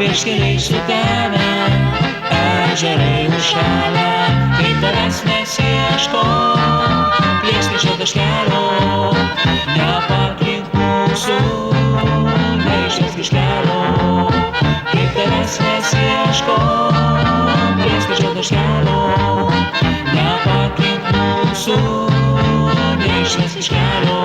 vieškeliai sutemę, ežerai užšalę, kai tavęs nesieško, plėsničio taškelio, nepaklink mūsų, neišvesk iš kelio, kai tavęs nesieško, plėsničio taškelio, nepaklink mūsų, neišvesk iš kelio.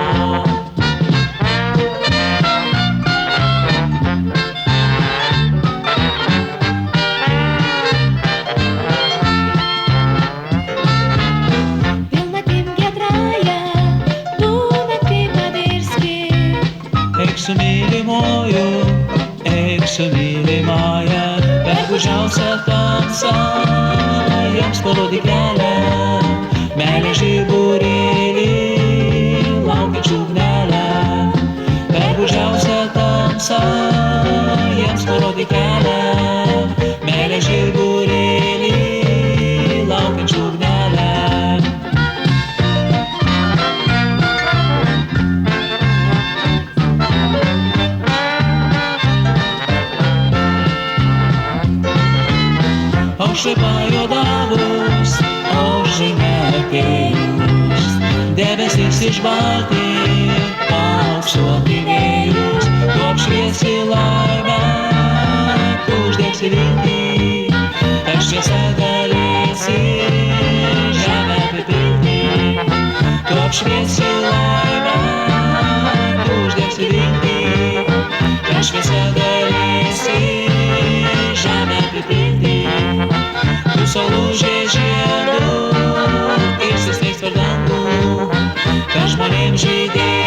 Su mylimoju, eik su mylimąja, per gūdžiausią tamsą, jiems parodyk kelią, meilės žiburėlį, laukiančių ugnelę, per gūdžiausią tamsą, jiems parodyk kelią, meilės žiburėlį, laukiančių ugnelę. Aušrai pajodavus, aušrai neatėjus, debesys išbalti, paauksuoti vėjus, tu apšviesi laimę, tu uždegsi viltį, per šviesą galėsi žemę apipilti, tu apšviesi laimę, tu uždegsi viltį, per šviesą galėsi žemę apipilti. Tu saulūžė žiedu ir susmeigs per dangų, kad žmonėms žydės.